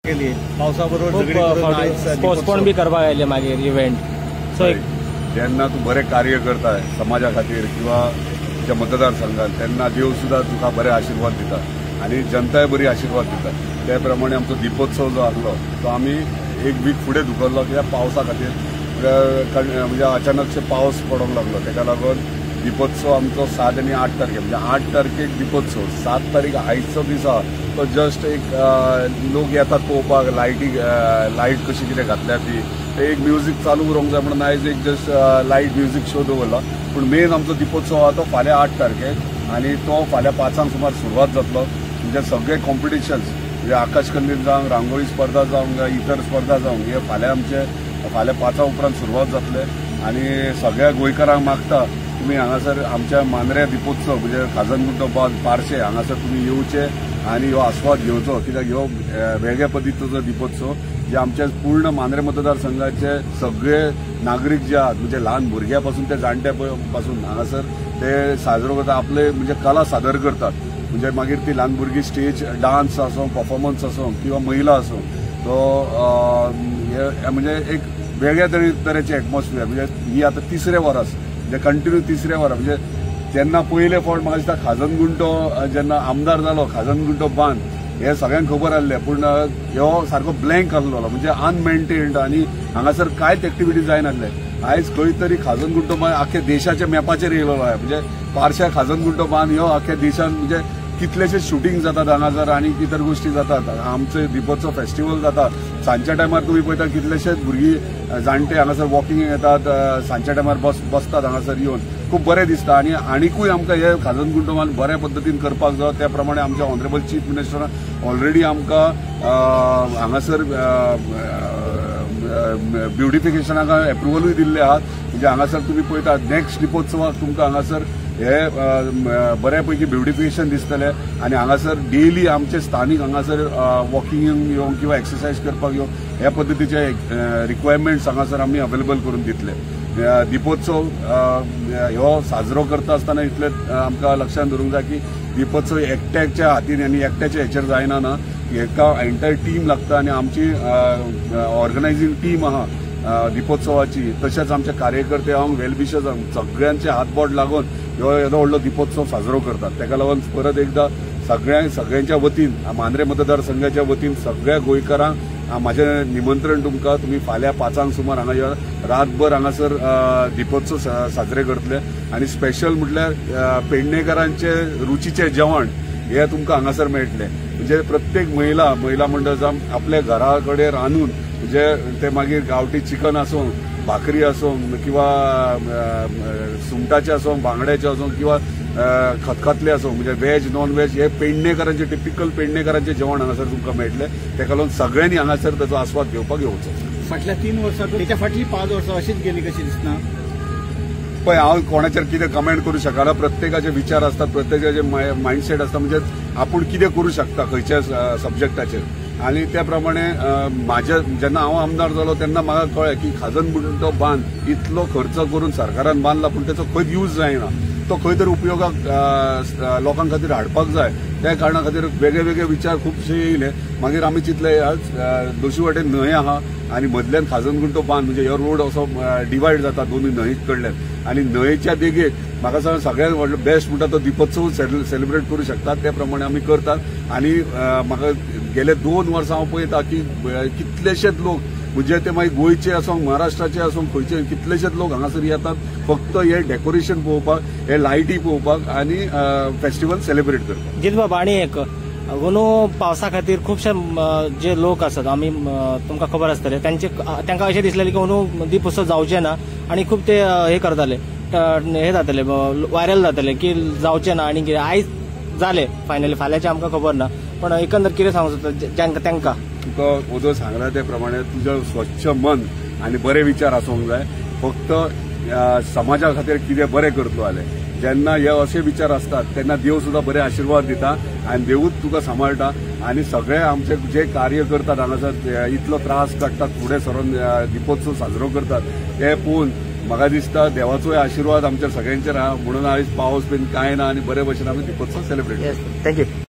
केली पावसाबरोबर पोस्टपोन बी करपाक आयले मागीर इव्हेंट सो जेन्ना तूं बरें कार्य करता समाजा खातीर किंवा तुज्या मतदारसंघात तेन्ना देव सुद्धा तुका बरे आशीर्वाद दिता आणि जनताय बरी आशीर्वाद दिता। त्या प्रमाणे आमचो दीपोत्सव जो आसलो तो आमी एक वीक फुडें धुकल्लो कित्याक पावसा खातीर म्हणजे अचानकशे पावस पडोंक लागलो तेका लागून दीपोत्सव आमचो 7 आणि 8 तारखेक म्हणजे 8 तारखेक दीपोत्सव 7 तारीख आयचो दीस आसा तो जस्ट एक लोक येतात पळोवपाक लायट कशी कितें घातल्या ती एक म्युजीक चालू उरूंक जाय म्हणून आयज एक जस्ट लायट म्युजीक शो दवरला पूण मेन आमचो दीपोत्सव आसा तो फाल्यां 8 तारखेक आणि तो फाल्यां 5 सुमार सुरवात जातलो। म्हणजे सगळे कॉम्पिटिशन्स म्हणजे आकाश कंदील जावं रांगोळी स्पर्धा जावं इतर स्पर्धा जावं हे फाल्यां आमचे फाल्यां 5 उपरांत सुरवात जातले आणि सगळ्या गोंयकारांक मागता तुम्ही हांगासर आमच्या मांद्रे दीपोत्सव म्हणजे खाजनगुंटो पार्शे हांगासर तुम्ही येवचे आणि हो आस्वाद घेवचो कित्याक ह्यो वेगळ्या पद्दतीचो दीपोत्सव जे आमच्या पूर्ण मांद्रे मतदारसंघाचे सगळे नागरीक जे आहात म्हणजे ल्हान भुरग्यां पासून ते जाणट्या पासून हांगासर ते साजरो करतात आपले म्हणजे कला सादर करतात म्हणजे मागीर ती ल्हान भुरगीं स्टेज डान्स आसूं परफॉर्मन्स आसूं किंवा महिला आसूं तो म्हणजे एक वेगळ्या तरेचे एटमॉस्फियर म्हणजे ही आता 3रे वरास म्हणजे कंटिन्यू 3रे वरां म्हणजे जेन्ना पयले फावट म्हाका दिसता खाजनगुंटो जेन्ना आमदार जालो खाजनगुंटो बांद हे सगळ्यांक खबर आसलें पूण ह्यो सारको ब्लँक आसलो म्हणजे अनमेंटेन्ड आणि हांगासर कांयच एक्टिविटी जायनासले। आयज खंय तरी खाजनगुंटो बांद आख्या देशाच्या मॅपाचेर येयलो आहे म्हणजे पार्श्या खाजनगुंटो बांद ह्यो आख्या देशान म्हणजे कितलेशे शूटिंग जातात हांगासर आणि इतर गोष्टी जातात आमचे दीपोत्सव फेस्टिवल जाता सांजच्या टायमार तुम्ही पळयता कितलेशेच भुरगीं जाणटे हांगासर वॉकिंग येतात सांजच्या टायमार बसतात हांगासर येवन खूब बरें दिसता आणि आनीकूय आमकां हे खाजनगुंटोवान बऱ्या पद्दतीन करपाक जाय त्या प्रमाणे आमच्या ऑनरेबल चीफ मिनिस्टरान ऑलरेडी आमकां हांगासर ब्युटिफिकेशनाक एप्रुवलूय दिल्ले आहात म्हणजे हांगासर तुम्ही पळयता नेक्स्ट दीपोत्सवाक तुमकां हांगासर हे बऱ्यापैकी ब्युटिफिकेशन दिसतले आणि हांगासर डेली आमचे स्थानिक हांगासर वॉकिंग येवंक किंवा एक्सरसाइज करपाक येवंक ह्या पद्दतीचे रिक्वायरमेंट्स हांगासर आमी अवेलेबल करून दितले। दीपोत्सव ह्यो साजरो करता आसतना इतले आमकां लक्षांत दवरूंक जाय की दीपोत्सव एकट्याच्या हातीन आनी एकट्याच्या हेचेर जायना ना हेका एंटायर टीम लागता आणि आमची ऑर्गनायझींग टीम आहा दीपोत्सवाची तशेंच आमचे कार्यकर्ते हांव वेलविशर्स सगळ्यांचे हातबोट लागून ह्यो येदो व्हडलो दीपोत्सव साजरो करतात तेका लागून परत एकदा सगळ्यांच्या वतीन मांद्रे मतदारसंघाच्या वतीन सगळ्या गोंयकारांक म्हाजें निमंत्रण तुमकां तुमी फाल्यां 5 सुमार हांगा रातभर हांगासर दीपोत्सव साजरे करतले आणि स्पेशल म्हटल्यार पेडणेकारांचे रुचीचे जेवण हे तुमकां हांगासर मेळटले म्हणजे प्रत्येक महिला मंडळ जावन आपल्या घरा कडेन रांदून म्हणजे ते मागीर गांवठी चिकन आसूं भाकरी आसूं किंवा सुंगटाचे आसूं बांगड्याचे आसूं किंवा खतखतले आसूं म्हणजे वेज नॉन वेज हे पेडणेकारांचे टिपिकल पेडणेकारांचे जेवण हांगासर तुमकां मेळटले तेका लागून सगळ्यांनी हांगासर ताचो आस्वाद घेवपाक येवचो। फाटल्या 3 वर्सां तेच्या फाटली 5 वर्सां अशीच गेली कशी दिसना पळय हांव कोणाचेर कितें कमेंट करूं शकना प्रत्येकाचे विचार असतात प्रत्येकाचे मायंडसेट आसता म्हणजे आपूण कितें करूं शकता खंयच्या सब्जेक्टाचेर आणि त्या प्रमाणे माझ्या जेन्ना हांव आमदार जालो तेन्ना म्हाका कळ्ळें की खाजनगुंटो बांद इतलो खर्च करून सरकारान बांदला पूण तेचो खंयच यूज जायना तो खंय तरी उपयोगाक लोकां खातीर हाडपाक जाय त्या कारणां खातीर वेगळे वेगळे विचार खुबशे येयले मागीर आमी चिंतले दोशी वाटेन न्हंय आहा आणि मदल्यान खाजनगुंटो बांद म्हणजे हो रोड असो डिवायड जाता दोनूय न्हंय कडल्यान आणि न्हंयच्या देगेक म्हाका सांग सगळ्यांत व्हडलो बेस्ट म्हणटा तो दीपोत्सव सेलिब्रेट करूं शकतात त्या प्रमाणे आमी करतात आणि म्हाका गेले 2 वर्सां हांव पळयता की कितलेशेच लोक म्हणजे ते मागीर गोंयचे आसूं महाराष्ट्राचे आसूं खंयचे कितलेशेच लोक हांगासर येतात फक्त हे डेकोरेशन पळोवपाक हे लायटी पळोवपाक आणि फेस्टिवल सेलिब्रेट करपाक। जित बाबा आणि एक अंदू पावसा खातीर खुबशे जे लोक आसात आमी तुमकां खबर आसतलें तांकां अशें दिसलेलें की अंदू दीपोत्सव जावचें ना आणि खूब ते हे करताले हे जातले व्हायरल जातले की जावचें ना आणि कितें आयज जालें फायनली फाल्यांचें आमकां खबर ना पण एकंदर कितें सांगूं सोदता तांकां तुका उदो सांगला त्या प्रमाणे तुजें स्वच्छ मन आणि बरे विचार आसूंक जाय फक्त समाजा खातीर कितें बरें करतलो जाल्यार जेन्ना हे असे विचार असतात तेन्ना देव सुद्धा बरे आशीर्वाद दिता आणि देवूच तुका सांबाळटा आणि सगळे आमचे जे कार्य करतात हांगासर इतलो त्रास काडटात फुडें सरून दीपोत्सव साजरो करतात हे पळोवन म्हाका दिसता देवाचोय आशीर्वाद आमच्या सगळ्यांचेर आहा म्हणून आयज पावस बीन कांय ना आणि बरे भशेन आमी दीपोत्सव सेलिब्रेट करतात। थँक्यू।